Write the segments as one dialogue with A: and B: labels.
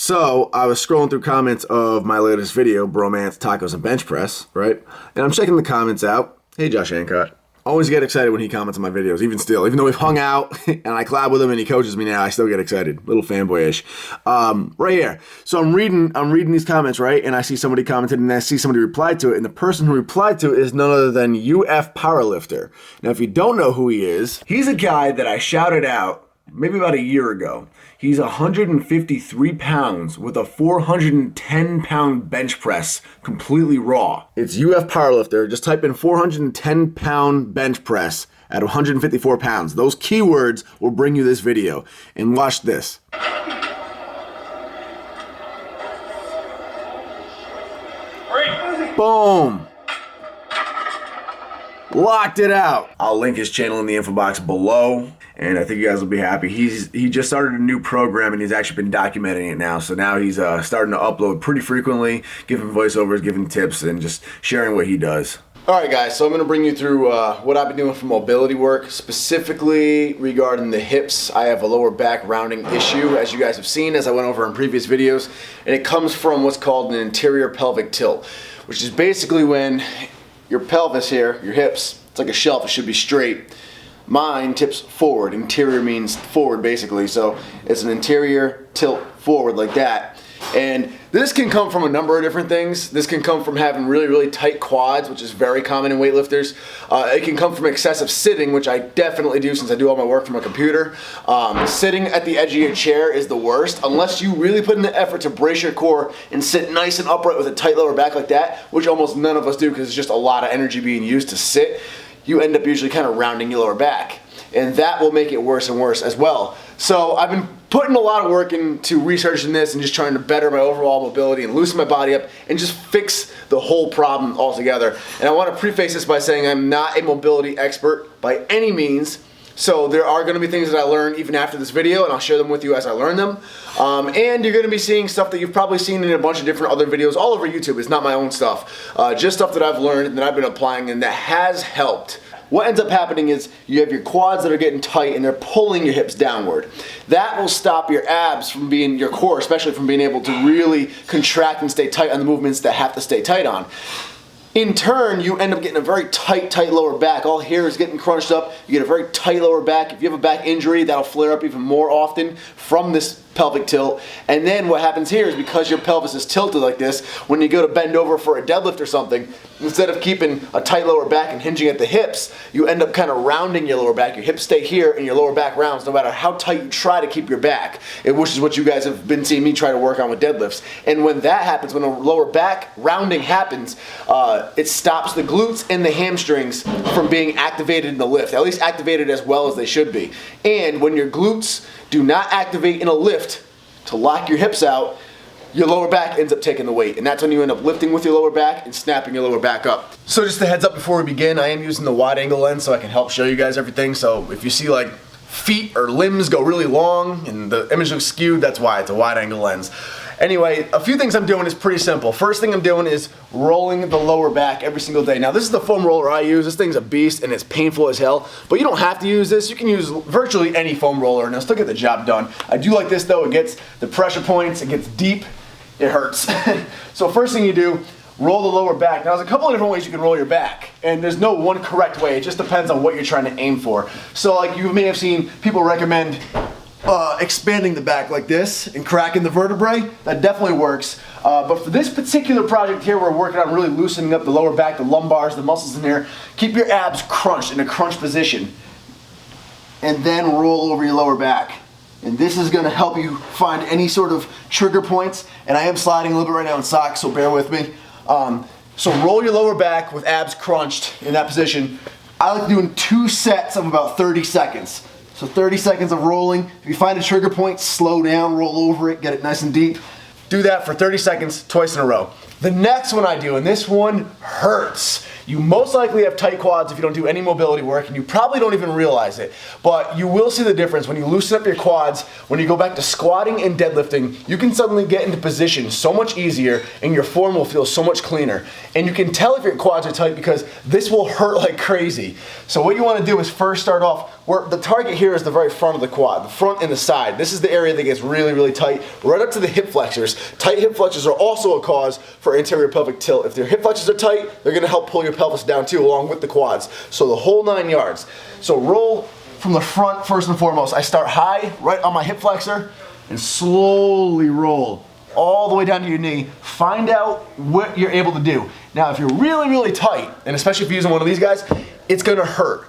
A: So I was scrolling through comments of my latest video, Bromance, Tacos, and Bench Press, right? And I'm checking the comments out. Hey, Josh Ancott. Always get excited when he comments on my videos, even though we've hung out and I collab with him and he coaches me now, I still get excited. Little fanboyish. Right here. So I'm reading these comments, right? And I see somebody commented and I see somebody replied to it. And the person who replied to it is none other than UF Powerlifter. Now, if you don't know who he is, he's a guy that I shouted out maybe about a year ago. He's 153 pounds with a 410 pound bench press, completely raw. It's UF Powerlifter. Just type in 410 pound bench press at 154 pounds. Those keywords will bring you this video. And watch this. Boom. Locked it out. I'll link his channel in the info box below, and I think you guys will be happy. He just started a new program, and he's actually been documenting it now. So now he's starting to upload pretty frequently, giving voiceovers, giving tips, and just sharing what he does. All right, guys, so I'm gonna bring you through what I've been doing for mobility work, specifically regarding the hips. I have a lower back rounding issue, as you guys have seen, as I went over in previous videos, and it comes from what's called an anterior pelvic tilt, which is basically when your pelvis here, your hips, it's like a shelf, it should be straight. Mine tips forward. Interior means forward, basically, so it's an anterior tilt forward like that. And this can come from a number of different things. This can come from having really, really tight quads, which is very common in weightlifters. It can come from excessive sitting, which I definitely do since I do all my work from a computer. Sitting at the edge of your chair is the worst, unless you really put in the effort to brace your core and sit nice and upright with a tight lower back like that, which almost none of us do because it's just a lot of energy being used to sit. You end up usually kind of rounding your lower back. And that will make it worse and worse as well. So I've been putting a lot of work into researching this and just trying to better my overall mobility and loosen my body up and just fix the whole problem altogether. And I want to preface this by saying I'm not a mobility expert by any means. So there are going to be things that I learn even after this video, and I'll share them with you as I learn them. And you're going to be seeing stuff that you've probably seen in a bunch of different other videos all over YouTube. It's not my own stuff. Just stuff that I've learned and that I've been applying and that has helped. What ends up happening is you have your quads that are getting tight and they're pulling your hips downward. That will stop your abs from being, your core especially, from being able to really contract and stay tight on the movements that have to stay tight on. In turn, you end up getting a very tight lower back. All hair is getting crunched up. You get a very tight lower back. If you have a back injury, that'll flare up even more often from this pelvic tilt. And then what happens here is because your pelvis is tilted like this, when you go to bend over for a deadlift or something, instead of keeping a tight lower back and hinging at the hips, you end up kind of rounding your lower back. Your hips stay here and your lower back rounds no matter how tight you try to keep your back, which is what you guys have been seeing me try to work on with deadlifts. And when that happens, when a lower back rounding happens, it stops the glutes and the hamstrings from being activated in the lift, at least activated as well as they should be. And when your glutes do not activate in a lift to lock your hips out, your lower back ends up taking the weight, and that's when you end up lifting with your lower back and snapping your lower back up. So just a heads up before we begin, I am using the wide angle lens so I can help show you guys everything. So if you see like feet or limbs go really long and the image looks skewed, that's why. It's a wide angle lens. Anyway, a few things I'm doing is pretty simple. First thing I'm doing is rolling the lower back every single day. Now this is the foam roller I use. This thing's a beast and it's painful as hell, but you don't have to use this. You can use virtually any foam roller and it'll still get the job done. I do like this though. It gets the pressure points, it gets deep, it hurts. So first thing you do, roll the lower back. Now there's a couple of different ways you can roll your back, and there's no one correct way. It just depends on what you're trying to aim for. So like you may have seen people recommend expanding the back like this and cracking the vertebrae. That definitely works. But for this particular project here, we're working on really loosening up the lower back, the lumbars, the muscles in there. Keep your abs crunched in a crunch position, and then roll over your lower back. And this is going to help you find any sort of trigger points. And I am sliding a little bit right now in socks, so bear with me. So roll your lower back with abs crunched in that position. I like doing 2 sets of about 30 seconds. So 30 seconds of rolling. If you find a trigger point, slow down, roll over it, get it nice and deep. Do that for 30 seconds, twice in a row. The next one I do, and this one hurts. You most likely have tight quads if you don't do any mobility work, and you probably don't even realize it. But you will see the difference when you loosen up your quads. When you go back to squatting and deadlifting, you can suddenly get into position so much easier, and your form will feel so much cleaner. And you can tell if your quads are tight because this will hurt like crazy. So what you want to do is first start off
B: the target here is the very front of the quad, the front and the side. This is the area that gets really, really tight, right up to the hip flexors. Tight hip flexors are also a cause for anterior pelvic tilt. If your hip flexors are tight, they're gonna help pull your pelvis down too, along with the quads. So the whole 9 yards. So roll from the front first and foremost. I start high, right on my hip flexor, and slowly roll all the way down to your knee. Find out what you're able to do. Now, if you're really, really tight, and especially if you're using one of these guys, it's gonna hurt.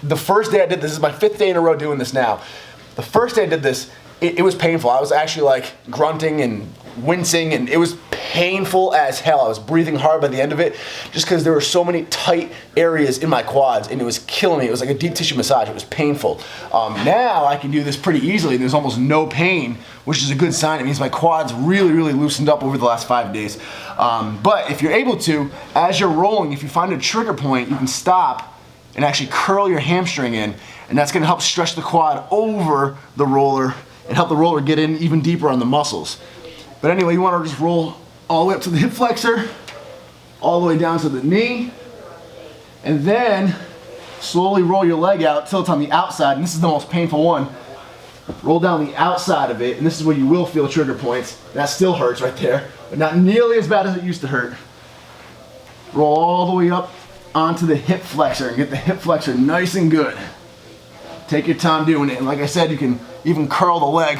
B: The first day I did this is my 5th day in a row doing this now. The first day I did this, it was painful. I was actually like grunting and wincing, and it was painful as hell. I was breathing hard by the end of it just because there were so many tight areas in my quads, and it was killing me. It was like a deep tissue massage. It was painful. Now I can do this pretty easily, and there's almost no pain, which is a good sign. It means my quads really, really loosened up over the last 5 days. But if you're able to, as you're rolling, if you find a trigger point, you can stop and actually curl your hamstring in, and that's gonna help stretch the quad over the roller and help the roller get in even deeper on the muscles. But anyway, you wanna just roll all the way up to the hip flexor, all the way down to the knee, and then slowly roll your leg out till it's on the outside, and this is the most painful one. Roll down the outside of it, and this is where you will feel trigger points. That still hurts right there, but not nearly as bad as it used to hurt. Roll all the way up onto the hip flexor and get the hip flexor nice and good. Take your time doing it, and like I said, you can even curl the leg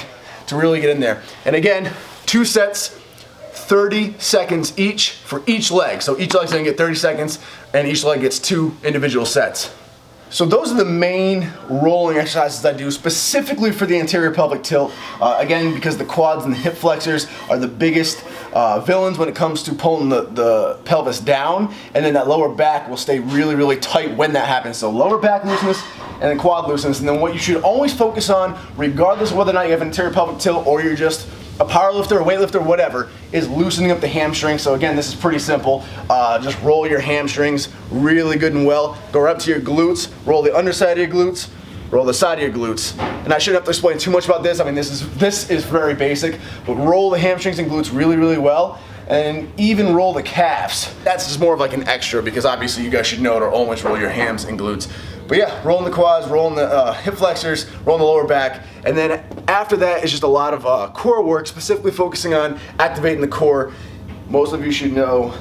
B: to really get in there. And again, 2 sets, 30 seconds each for each leg. So each leg's gonna get 30 seconds, and each leg gets 2 individual sets. So those are the main rolling exercises I do specifically for the anterior pelvic tilt. Again, because the quads and the hip flexors are the biggest villains when it comes to pulling the pelvis down, and then that lower back will stay really, really tight when that happens. So lower back looseness and then quad looseness, and then what you should always focus on, regardless of whether or not you have anterior pelvic tilt or you're just a power lifter, a weightlifter, whatever, is loosening up the hamstring. So again, this is pretty simple. Just roll your hamstrings really good and well. Go up to your glutes, roll the underside of your glutes, roll the side of your glutes. And I shouldn't have to explain too much about this. I mean, this is very basic, but roll the hamstrings and glutes really, really well. And even roll the calves. That's just more of like an extra, because obviously you guys should know to always roll your hams and glutes. But yeah, rolling the quads, rolling the hip flexors, rolling the lower back, and then after that is just a lot of core work, specifically focusing on activating the core. Most of you should know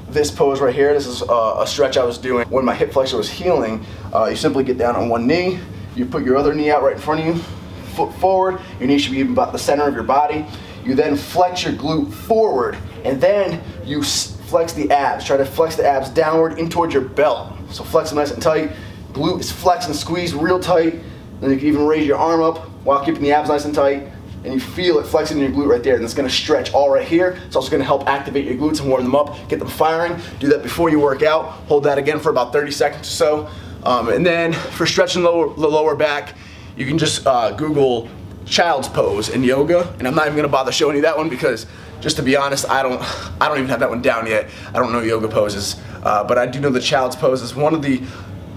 B: this pose right here. This is a stretch I was doing when my hip flexor was healing. You simply get down on one knee, you put your other knee out right in front of you, foot forward, your knee should be about the center of your body. You then flex your glute forward, and then you flex the abs. Try to flex the abs downward in towards your belt. So flex them nice and tight. Glute is flexed and squeezed real tight. Then you can even raise your arm up while keeping the abs nice and tight. And you feel it flexing in your glute right there. And it's gonna stretch all right here. It's also gonna help activate your glutes and warm them up, get them firing. Do that before you work out. Hold that again for about 30 seconds or so. And then for stretching the lower back, you can just Google child's pose in yoga. And I'm not even gonna bother showing you that one because, just to be honest, I don't even have that one down yet. I don't know yoga poses. But I do know the child's pose is one of the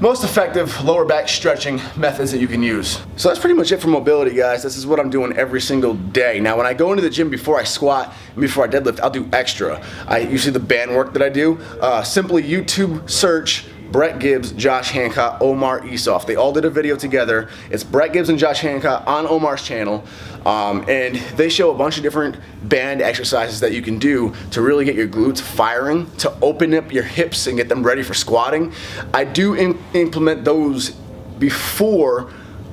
B: most effective lower back stretching methods that you can use. So that's pretty much it for mobility, guys. This is what I'm doing every single day. Now, when I go into the gym before I squat and before I deadlift, I'll do extra. You see the band work that I do? Simply YouTube search Brett Gibbs, Josh Hancock, Omar Esoff. They all did a video together. It's Brett Gibbs and Josh Hancock on Omar's channel. And they show a bunch of different band exercises that you can do to really get your glutes firing, to open up your hips and get them ready for squatting. I do implement those before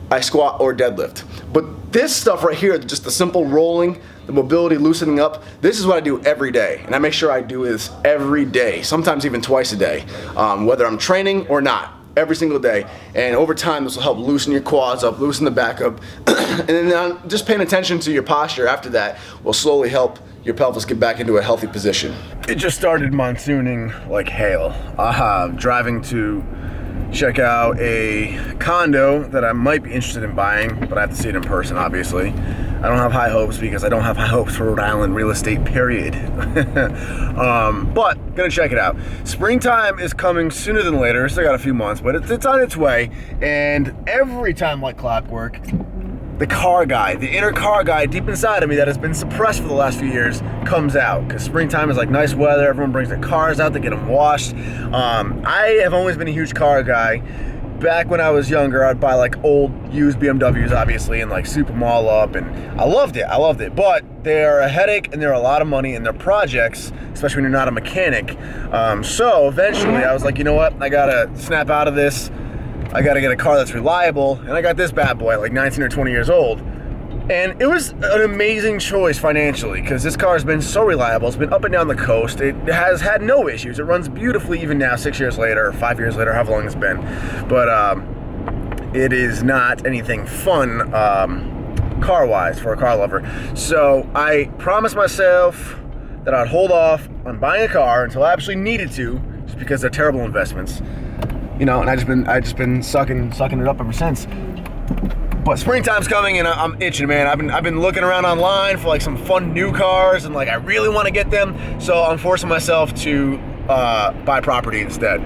B: I squat or deadlift. But this stuff right here, just the simple rolling, the mobility, loosening up, this is what I do every day. And I make sure I do this every day, sometimes even twice a day, whether I'm training or not. Every single day, and over time this will help loosen your quads up, loosen the back up, and then just paying attention to your posture after that will slowly help your pelvis get back into a healthy position.
A: It just started monsooning like hail. Driving to check out a condo that I might be interested in buying, but I have to see it in person, obviously. I don't have high hopes because I don't have high hopes for Rhode Island real estate, period. But gonna check it out. Springtime is coming sooner than later. Still got a few months, but it's on its way. And every time like clockwork, the car guy, the inner car guy deep inside of me that has been suppressed for the last few years comes out. Because springtime is like nice weather, everyone brings their cars out to get them washed. I have always been a huge car guy. back when I was younger, I'd buy like old used BMWs, obviously, and like soup them all up, and I loved it. But they're a headache and they're a lot of money, and they're projects, especially when you're not a mechanic. So eventually I was like, you know what? I gotta snap out of this. I gotta get a car that's reliable, and I got this bad boy at like 19 or 20 years old. And it was an amazing choice financially, because this car has been so reliable. It's been up and down the coast. It has had no issues. It runs beautifully even now, 6 years later, or 5 years later, however long it's been. But it is not anything fun car-wise for a car lover. So I promised myself that I'd hold off on buying a car until I actually needed to, just because they're terrible investments. You know, and I just been sucking it up ever since. But springtime's coming and I'm itching, man. I've been looking around online for like some fun new cars, and like I really want to get them, so I'm forcing myself to buy property instead.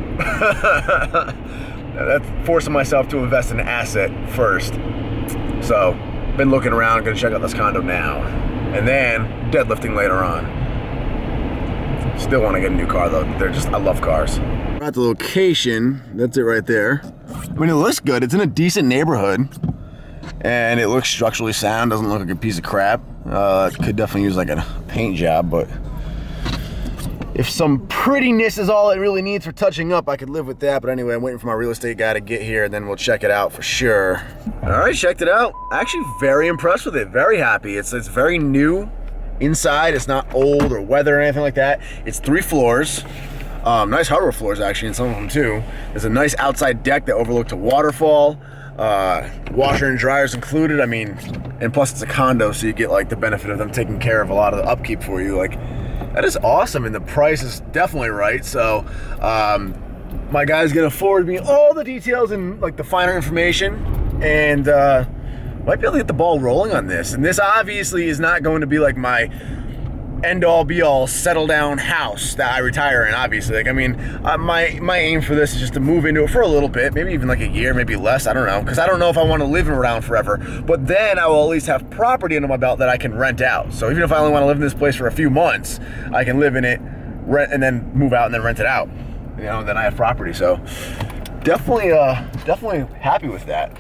A: That's forcing myself to invest in an asset first. So, been looking around, gonna check out this condo now, and then deadlifting later on. Still want to get a new car though. I love cars. We're at the location. That's it right there. I mean, it looks good. It's in a decent neighborhood. And it looks structurally sound, doesn't look like a piece of crap. Could definitely use like a paint job, but if some prettiness is all it really needs for touching up, I could live with that. But anyway, I'm waiting for my real estate guy to get here, and then we'll check it out for sure. All right, checked it out. Actually very impressed with it, very happy. It's very new inside. It's not old or weather or anything like that. It's 3 floors. Nice hardwood floors actually, and some of them too. There's a nice outside deck that overlooked a waterfall. Washer and dryers included. I mean, and plus it's a condo, so you get like the benefit of them taking care of a lot of the upkeep for you. Like, that is awesome, and the price is definitely right. So my guy's gonna forward me all the details and like the finer information, and might be able to get the ball rolling on this. And this obviously is not going to be like my end-all be-all settle down house that I retire in, obviously. Like, I mean, my aim for this is just to move into it for a little bit, maybe even like a year, maybe less, I don't know, because I don't know if I want to live around forever. But then I will at least have property under my belt that I can rent out. So even if I only want to live in this place for a few months, I can live in it, rent, and then move out and then rent it out. You know, and then I have property. So definitely happy with that.